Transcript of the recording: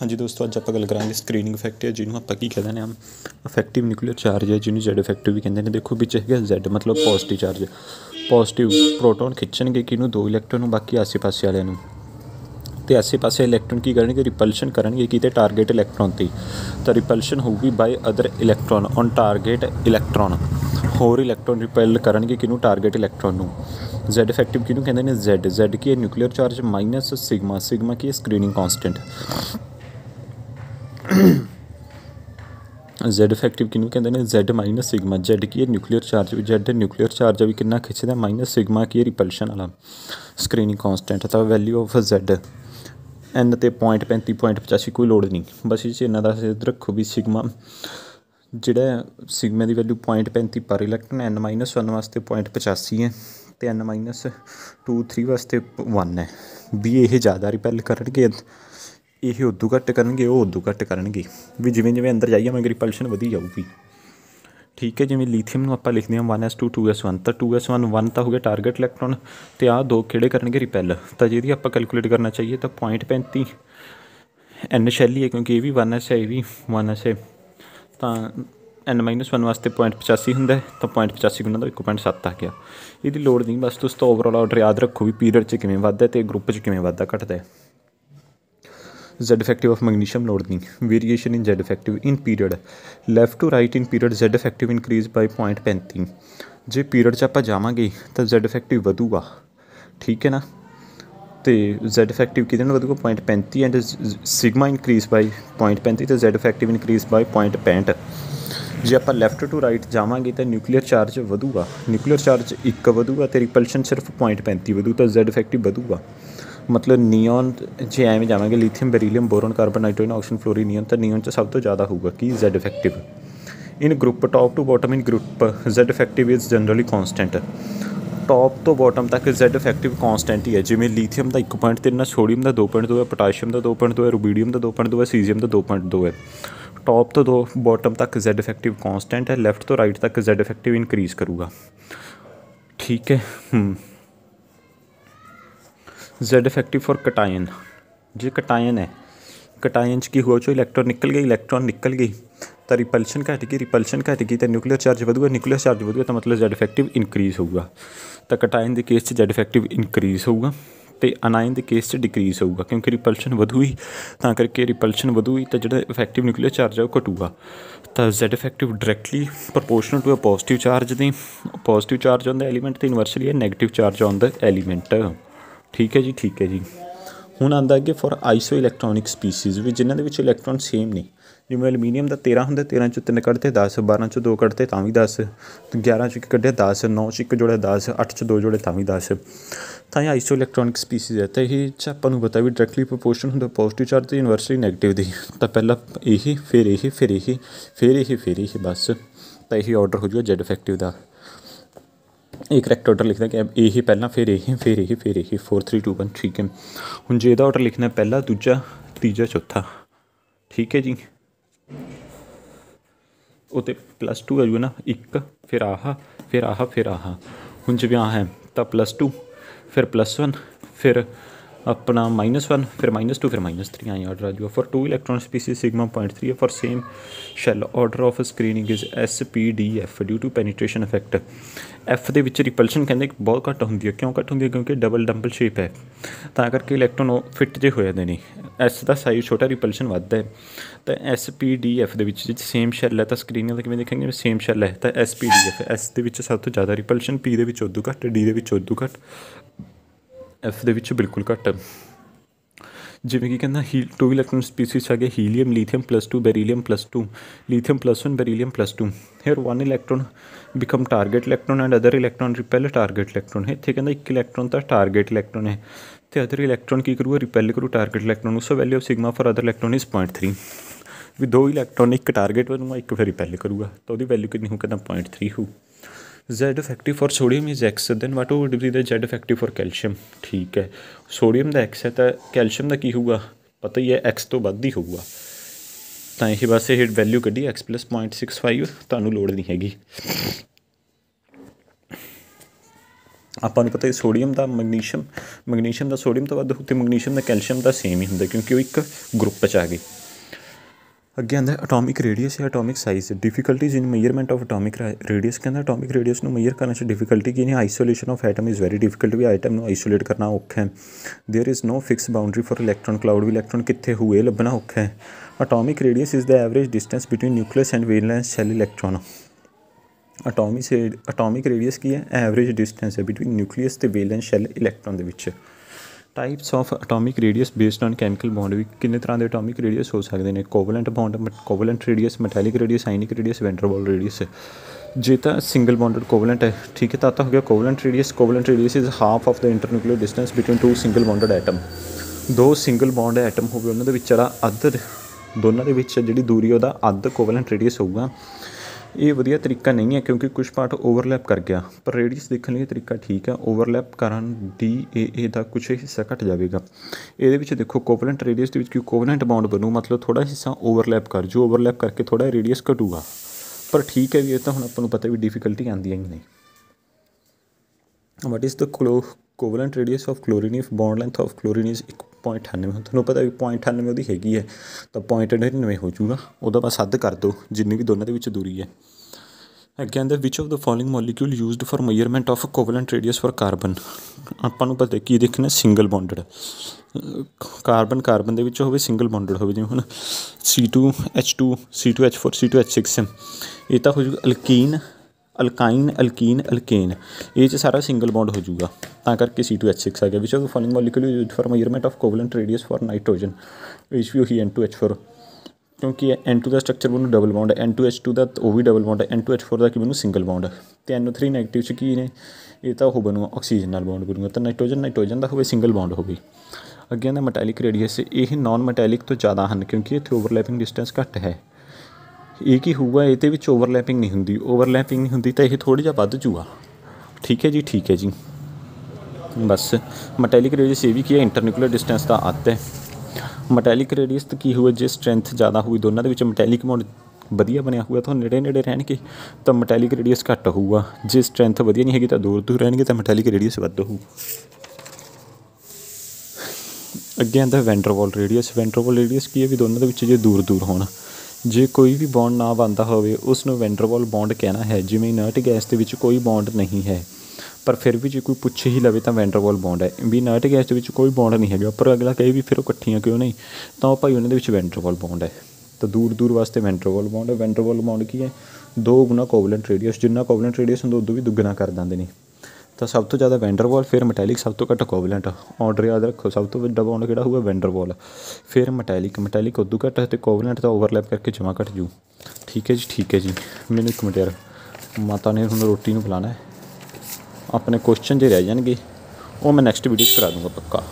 हाँ जी दोस्तों, अज आप गल करांगे स्क्रीनिंग इफैक्ट है जिन्होंने आप की कहते हैं इफैक्टिव न्यूक्लीयर चार्ज है जिन्होंने जैड इफैक्टिव भी कहते हैं। देखो विच है जैड मतलब पॉजिटिव चार्ज, पॉजिटिव प्रोटोन खिंचणगे किनू दो इलैक्ट्रॉन बाकी आसे पासे वाले तो आसे पासे इलैक्ट्रॉन की करेंगे रिपल्शन करेंगे कि टारगेट इलैक्ट्रॉन की तो रिपल्शन होगी by other electron on target electron होर इलैक्ट्रॉन रिपैल करेंगे किनू टारगेट इलैक्ट्रॉन नू। जैड इफैक्टिव किनू कहते हैं जैड, जैड की है nuclear charge minus sigma, sigma की है स्क्रीनिंग कॉन्सटेंट। जैड इफैक्टिव किनू कहते हैं जैड माइनस सिग्मा, जैड की है न्यूक्लीयर चार्ज भी, जैड न्यूक्लीयर चार्ज भी कितना खिंचदा माइनस सिग्मा की है रिपल्शन वाला स्क्रीनिंग कॉन्सटेंट। तो वैल्यू ऑफ जैड एन तो 0.35 0.85 कोई लोड़ नहीं, बस इस इन्ना दस रखो भी सिग्मा जिहड़ा सिग्मा की वैल्यू 0.35 पर इलैक्ट्रॉन, एन -1 वास्ते 0.85 है तो एन -2 3 वास्ते 1 है भी। ये ज़्यादा रिपैल करनगे, ये उदू घट करनगे, वो उदू घट करनगे भी। जिमें जिमें अंदर जाइए मैं रिपल्शन वधी जाऊगी। ठीक है, जिमें लीथियम आप लिखते हैं 1s2 2s1 तो 2s1 1 तो हो गया टारगेट इलैक्ट्रॉन तो आ दो किहड़े करनगे रिपैल। तो जी आप कैलकुलेट करना चाहिए तो 0.35 एन शैल ही है क्योंकि ये भी 1s है, ये भी 1s है तो n -1 वास्ते 0.85 होंगे तो 0.85 गुना 1.7 आ गया। ये लोड़ नहीं, बस तुम तो ओवरऑल ऑर्डर याद रखो भी पीरियड च किवें वधदा ते ग्रुप च किवें वधदा घटदा है। Z effective of magnesium load नहीं, variation in Z effective in period left to right in period Z effective increase by 0.35। J period च आपां जावांगे तो Z effective वधूगा, ठीक है ना। तो Z effective किहदे नाल वधूगा 0.35 एंड सिग्मा इनक्रीज बाय 0.35 तो Z effective इनक्रीज बाय 0.65। जे आप लैफ्ट टू राइट जावांगे तो न्यूक्लीयर चार्ज वधूगा, न्यूक्लीयर चार्ज 1 वधूगा तो रिपल्शन सिर्फ 0.35 वधू तो Z effective वधूगा। मतलब नियॉन जे एवें जावांगे lithium beryllium boron carbon nitrogen oxygen fluorine neon तो नियॉन सब तो ज़्यादा होगा कि Z effective. In group top to bottom in group Z effective is generally constant. Top तो बॉटम तक Z इफैक्टिव कॉन्सटेंट ही है। जिमें लिथियम का 1.3 है, सोडियम का 2.2 है, पोटाशियम का 2.2 है, रुबीडियम का 2.2 है, सीजियम का 2.2 है। टॉप तो दो बॉटम तक Z इफैक्टिव कॉन्सटेंट है, लैफ्ट तो राइट तक Z इफैक्टिव इनक्रीज़ करूँगा, ठीक है। Z इफेक्टिव फॉर कटायन, जो कटायन है कटायन की हुआ जो इलैक्ट्रॉन निकल गई तो रिपल्शन घट गई तो न्यूक्लीयर चार्ज वधूगा, न्यूक्लीयर चार्ज वधूगा तो मतलब Z इफेक्टिव इनक्रीज़ होगा। तो कटायन के केस Z इफेक्टिव इनक्रीज़ होगा तो अनायन के केस डिक्रीज़ होगा क्योंकि रिपल्शन वधूगी, तो करके रिपल्शन वधूगी तो जो इफेक्टिव न्यूक्लीयर चार्ज है वो घटूगा। तो Z effective directly proportional to a positive charge दी, positive charge on the element तो इनवर्सली है negative charge on the element, ठीक है जी, ठीक है जी। हुण आंदा अगे फॉर आइसो इलैक्ट्रॉनिक स्पीसीज़ भी जिन्हों के इलैक्ट्रॉन सेम नहीं, जिवें एलूमीनीयम का 13 होंगे, 13 चों 3 कढ़ते 10, 12 चों 2 कढ़ते तां भी 10, 11 चों 1 कढ़िया 10, 9 चों 1 जोड़िया 10, 8 चों 2 जोड़े तां भी 10। तो ये आइसो इलैक्ट्रॉनिक स्पीसीज़ है तो ये आपां पता भी डायरैक्टली प्रपोर्शन होंगे पॉजिटिव चार्ज तो इनवर्सली नैगेटिव दी। तो पहला यही फिर यही फिर यही फिर यही फिर यही, बस तो यही ऑर्डर हो जाएगा Z इफेक्टिव का। एक करैक्ट ऑर्डर लिखना कि यही पहला फिर यही फिर यही फिर यही 4 3 2 1, ठीक है। हुण जे इहदा ऑर्डर लिखना पहला दूजा तीजा चौथा, ठीक है जी। वो तो +2 आ जाऊगा ना, 1 फिर आह फिर आह फिर आह। हुण जिवें आ है तो +2 फिर +1 फिर अपना -1 फिर -2 फिर -3 आई ऑर्डर आ जाऊगा। फॉर 2 इलैक्ट्रॉन स्पीसीज सिग्मा 0.3 है, for same shell order of screening is SPDF due to penetration effect. F ਦੇ ਵਿੱਚ रिपल्शन कहते बहुत घट होंगी है, क्यों घट होंगी है क्योंकि डबल डंबल शेप है तो करके इलैक्ट्रॉन फिट जे हो जाते हैं। S का साइज छोटा रिपल्शन वधदा है तो SPDF ਦੇ ਵਿੱਚ सेम शैल है तो स्क्रीनिंग का किवें देखेंगे सेम शैल है तो SPDF S ਦੇ ਵਿੱਚ सब तो ज़्यादा रिपल्शन, P ਦੇ ਵਿੱਚ उदू घट, D ਦੇ ਵਿੱਚ उदू घट, F ਦੇ ਵਿੱਚ बिल्कुल घट। जिमें कि कहना 2 इलैक्ट्रॉन स्पीसीज आ गए helium lithium +2 beryllium +2 lithium +1 beryllium +2। Here 1 electron become target electron and other electron repel target electron है। इतने कहना 1 इलैक्ट्रॉन तो टारगेट इलैक्ट्रॉन है तो अदर इलैक्ट्रॉन की करूँगा रिपेल करूँ target electron. So value of sigma for other electron is 0.3 भी 2 इलैक्ट्रॉन 1 टारगेट बनूंगा 1 फिर रिपेल करूँगा तो वही वैल्यू कितनी हो कहना 0.3 हो। Z effective for sodium is X than what would be the Z effective for calcium, ठीक है। सोडियम का X है तो कैल्शियम का की होगा पता ही है X तो वध ही होगा तो यही बस ये वैल्यू कढ़ी X + 0.65 तुहानूं लोड़ नहीं हैगी। ਆਪਾਂ ਨੂੰ ਪਤਾ ਸੋਡੀਅਮ ਦਾ ਮੈਗਨੀਸ਼ੀਅਮ ਦਾ ਸੋਡੀਅਮ ਤੋਂ ਵੱਧ ਅਤੇ ਮੈਗਨੀਸ਼ੀਅਮ ਦਾ ਕੈਲਸ਼ੀਅਮ ਦਾ ਸੇਮ ਹੀ ਹੁੰਦਾ ਕਿਉਂਕਿ ਉਹ ਇੱਕ ਗਰੁੱਪ 'ਚ ਆ ਗਏ। ਅੱਗੇ ਆਉਂਦਾ ਅਟੋਮਿਕ ਰੇਡੀਅਸ ਜਾਂ atomic size. Difficulties in measurement of atomic radius. ਕਹਿੰਦਾ ਅਟੋਮਿਕ ਰੇਡੀਅਸ ਨੂੰ ਮੇਜਰ ਕਰਨ 'ਚ ਡਿਫੀਕਲਟੀ ਕੀ ਨੇ? Isolation of atom is very difficult. ਵੀ ਆਈਟਮ ਨੂੰ ਆਈਸੋਲੇਟ ਕਰਨਾ ਔਖਾ ਹੈ। There is no fix boundary for electron cloud. ਵੀ ਇਲੈਕਟ੍ਰੋਨ ਕਿੱਥੇ ਹੋਏ ਲੱਭਣਾ ਔਖਾ ਹੈ। Atomic radius is the average distance between nucleus and valence shell electron. Atomic radius ਕੀ ਹੈ? ਐਵਰੇਜ ਡਿਸਟੈਂਸ ਹੈ ਬਿਟਵੀਨ ਨਿਊਕਲੀਅਸ ਅਤੇ ਵੈਲੈਂਸ ਸ਼ੈਲ ਇਲੈਕਟ੍ਰੋਨ ਦੇ ਵਿੱਚ। Types of atomic radius based on chemical bond. ਵੀ ਕਿੰਨੇ ਤਰ੍ਹਾਂ ਦੇ ਅਟੋਮਿਕ ਰੇਡੀਅਸ ਹੋ ਸਕਦੇ ਨੇ? Covalent bond, covalent radius, metallic radius, ionic radius, Van der Waal radius. ਜੇ ਤਾਂ ਸਿੰਗਲ ਬੌਂਡਡ ਕੋਵਲੈਂਟ ਹੈ, ਠੀਕ ਹੈ, ਤਾਂ ਹੋ ਗਿਆ covalent radius. Covalent radius is half of the internuclear distance between two single bonded atom. ਦੋ ਸਿੰਗਲ ਬੌਂਡ ਐਟਮ ਹੋਵੇ ਉਹਨਾਂ ਦੇ ਵਿੱਚ ਜਿਹੜਾ ਅੱਧ, ਦੋਨਾਂ ਦੇ ਵਿੱਚ ਜਿਹੜੀ ਦੂਰੀ ਉਹਦਾ ਅੱਧ ਕੋਵਲੈਂਟ ਰੇਡੀਅਸ ਹੋਊਗਾ। ਇਹ ਵਧੀਆ ਤਰੀਕਾ ਨਹੀਂ ਹੈ ਕਿਉਂਕਿ ਕੁਛ ਪਾਰਟ ਓਵਰਲੈਪ ਕਰ ਗਿਆ, ਪਰ ਰੇਡੀਅਸ ਦੇਖਣ ਲਈ ਇਹ ਤਰੀਕਾ ਠੀਕ ਹੈ। ਓਵਰਲੈਪ ਕਰਨ DAA ਦਾ ਕੁਛ ਹਿੱਸਾ ਘੱਟ ਜਾਵੇਗਾ। ਇਹਦੇ ਵਿੱਚ ਦੇਖੋ ਕੋਵਲੈਂਟ ਰੇਡੀਅਸ ਦੇ ਵਿੱਚ ਕਿ ਕੋਵਲੈਂਟ ਬੌਂਡ ਬਣੂ, ਮਤਲਬ ਥੋੜ੍ਹਾ ਹਿੱਸਾ ਓਵਰਲੈਪ ਕਰ ਜੂ, ਓਵਰਲੈਪ ਕਰਕੇ ਥੋੜ੍ਹਾ ਰੇਡੀਅਸ ਘਟੂਗਾ। ਪਰ ਠੀਕ ਹੈ ਵੀ ਇਹ ਤਾਂ ਹੁਣ ਆਪਾਂ ਨੂੰ ਪਤਾ ਵੀ ਡਿਫੀਕਲਟੀ ਆਉਂਦੀਆਂ ਹੀ ਨਹੀਂ। What is the covalent radius of chlorine if bond length of chlorine is 1.98। ਤੁਹਾਨੂੰ ਪਤਾ ਵੀ 0.98 ਉਹਦੀ ਹੈਗੀ ਹੈ ਤਾਂ 0.99 ਹੋ ਜੂਗਾ, ਉਹਦਾ ਬਸ ਅੱਧ ਕਰ ਦਿਓ ਜਿੰਨੀ ਵੀ ਦੋਨਾਂ ਦੇ ਵਿੱਚ ਦੂਰੀ ਹੈ। ਅੱਗੇ ਆਉਂਦਾ which of the following molecule used for measurement of covalent radius for carbon. ਆਪਾਂ ਨੂੰ ਪਤਾ ਕੀ ਦੇਖਣਾ? ਸਿੰਗਲ ਬੌਂਡਡ ਕਾਰਬਨ ਦੇ ਵਿੱਚ ਹੋਵੇ, ਸਿੰਗਲ ਬੌਂਡਡ ਹੋਵੇ। ਜਿਵੇਂ ਹੁਣ C2H2, C2H4, C2H6 ਇਹ ਤਾਂ ਹੋ ਜੂਗਾ ਅਲਕੀਨ, ਅਲਕੇਨ। ਇਹ 'ਚ ਸਾਰਾ ਸਿੰਗਲ ਬੌਂਡ ਹੋ ਜੂਗਾ, ਤਾਂ ਕਰਕੇ C2H6 ਆ ਗਿਆ। Which of the following molecule used for measurement of covalent radius for nitrogen. ਇਹ 'ਚ ਵੀ ਉਹੀ N2H4 ਕਿਉਂਕਿ N2 ਦਾ ਸਟਰਕਚਰ ਬਣੂ ਡਬਲ ਬੌਂਡ, N2H2 ਦਾ ਉਹ ਵੀ ਡਬਲ ਬੌਂਡ, N2H4 ਦਾ ਕੀ ਬਣੂ? Single bond. ਅਤੇ NO3 ਨੈਗੇਟਿਵ 'ਚ ਕੀ ਨੇ? ਇਹ ਤਾਂ ਉਹ ਬਣੂਗਾ ਆਕਸੀਜਨ ਨਾਲ ਬੌਂਡ ਬਣੂਗਾ। ਤਾਂ ਨਾਈਟ੍ਰੋਜਨ ਦਾ ਹੋਵੇ, ਸਿੰਗਲ ਬੌਂਡ ਹੋਵੇ। ਅੱਗੇ ਆਉਂਦਾ ਮੈਟੈਲਿਕ ਰੇਡੀਅਸ। ਇਹ ਨਾਨ ਮੈਟੈਲਿਕ ਤੋਂ ਜ਼ਿਆਦਾ ਹਨ ਕਿਉਂਕਿ ਇੱਥੇ ਓਵਰਲੈਪਿੰਗ ਡਿਸਟੈਂਸ ਘੱਟ ਹੈ। ਇਹ ਕੀ ਹੋਊਗਾ? ਇਹਦੇ ਵਿੱਚ ਓਵਰਲੈਪਿੰਗ ਨਹੀਂ ਹੁੰਦੀ ਤਾਂ ਇਹ ਥੋੜ੍ਹਾ ਜਿਹਾ ਵੱਧ ਜੂਗਾ। ਠੀਕ ਹੈ ਜੀ। ਬਸ ਮੈਟੈਲਿਕ ਰੇਡੀਅਸ ਇਹ ਵੀ ਕੀ ਹੈ? ਇੰਟਰਨਿਊਕਲੀਅਰ ਡਿਸਟੈਂਸ ਦਾ ਅੱਧ ਹੈ। ਮੈਟੈਲਿਕ ਰੇਡੀਅਸ ਤਾਂ ਕੀ ਹੋਊਗਾ? ਜੇ ਸਟਰੈਂਥ ਜ਼ਿਆਦਾ ਹੋਈ ਦੋਨਾਂ ਦੇ ਵਿੱਚ, ਮੈਟੈਲਿਕ ਬੌਂਡ ਵਧੀਆ ਬਣਿਆ ਹੋਊਗਾ ਤਾਂ ਨੇੜੇ ਰਹਿਣਗੇ ਤਾਂ ਮੈਟੈਲਿਕ ਰੇਡੀਅਸ ਘੱਟ ਹੋਊਗਾ। ਜੇ ਸਟਰੈਂਥ ਵਧੀਆ ਨਹੀਂ ਹੈਗੀ ਤਾਂ ਦੂਰ ਰਹਿਣਗੇ ਤਾਂ ਮੈਟੈਲਿਕ ਰੇਡੀਅਸ ਵੱਧ ਹੋਊ। ਅੱਗੇ ਆਉਂਦਾ ਵੈਂਡਰਵਾਲ ਰੇਡੀਅਸ ਕੀ ਹੈ? ਵੀ ਦੋਨਾਂ ਦੇ ਵਿੱਚ ਜੇ ਦੂਰ ਹੋਣ, ਜੇ ਕੋਈ ਵੀ ਬੌਂਡ ਨਾ ਬਣਦਾ ਹੋਵੇ ਉਸ ਨੂੰ ਵੈਂਡਰਵਾਲ ਬੌਂਡ ਕਹਿਣਾ ਹੈ। ਜਿਵੇਂ ਇਨਰਟ ਗੈਸ ਦੇ ਵਿੱਚ ਕੋਈ ਬੌਂਡ ਨਹੀਂ ਹੈ ਪਰ ਫਿਰ ਵੀ ਜੇ ਕੋਈ ਪੁੱਛ ਹੀ ਲਵੇ ਤਾਂ ਵੈਂਡਰਵਾਲ ਬੌਂਡ ਹੈ। ਵੀ ਇਨਰਟ ਗੈਸ ਦੇ ਵਿੱਚ ਕੋਈ ਬੌਂਡ ਨਹੀਂ ਹੈਗਾ ਪਰ ਅਗਲਾ ਕਹੇ ਵੀ ਫਿਰ ਉਹ ਇਕੱਠੀਆਂ ਕਿਉਂ ਨਹੀਂ, ਤਾਂ ਉਹ ਭਾਈ ਉਹਨਾਂ ਦੇ ਵਿੱਚ ਵੈਂਡਰਵਾਲ ਬੌਂਡ ਹੈ। ਤਾਂ ਦੂਰ ਵਾਸਤੇ ਵੈਂਡਰਵਾਲ ਬੌਂਡ ਹੈ। ਵੈਂਡਰਵਾਲ ਬੌਂਡ ਕੀ ਹੈ? 2 ਗੁਣਾ ਕੋਵਲੈਂਟ ਰੇਡੀਅਸ। ਜਿੰਨਾ ਕੋਵਲੈਂਟ ਰੇਡੀਅਸ ਹੁੰਦਾ ਉਦੋਂ ਵੀ ਦੁੱਗਣਾ ਕਰ ਦਿੰਦੇ ਨੇ। ਤਾਂ ਸਭ ਤੋਂ ਜ਼ਿਆਦਾ ਵੈਂਡਰਵਾਲ, ਫਿਰ ਮੈਟੈਲਿਕ, ਸਭ ਤੋਂ ਘੱਟ ਕੋਵਲੈਂਟ। ਆਰਡਰ ਯਾਦ ਰੱਖੋ, ਸਭ ਤੋਂ ਵੱਡਾ ਬੌਂਡ ਕਿਹੜਾ ਹੋਊਗਾ? ਵੈਂਡਰਵਾਲ, ਫਿਰ ਮੈਟੈਲਿਕ ਉਦੋਂ ਘੱਟ ਅਤੇ ਕੋਵਲੈਂਟ ਤਾਂ ਓਵਰਲੈਪ ਕਰਕੇ ਜਮ੍ਹਾਂ ਘੱਟ ਜੂ। ਠੀਕ ਹੈ ਜੀ। ਮੈਨੂੰ 1 ਮਿੰਟ ਯਾਰ, ਮਾਤਾ ਨੇ ਹੁਣ ਰੋਟੀ ਨੂੰ ਬੁਲਾਉਣਾ ਹੈ। ਆਪਣੇ ਕੁਐਸਚਨ ਜੇ ਰਹਿ ਜਾਣਗੇ ਉਹ ਮੈਂ ਨੈਕਸਟ ਵੀਡੀਓ 'ਚ ਕਰਾ ਦੂੰਗਾ ਪੱਕਾ।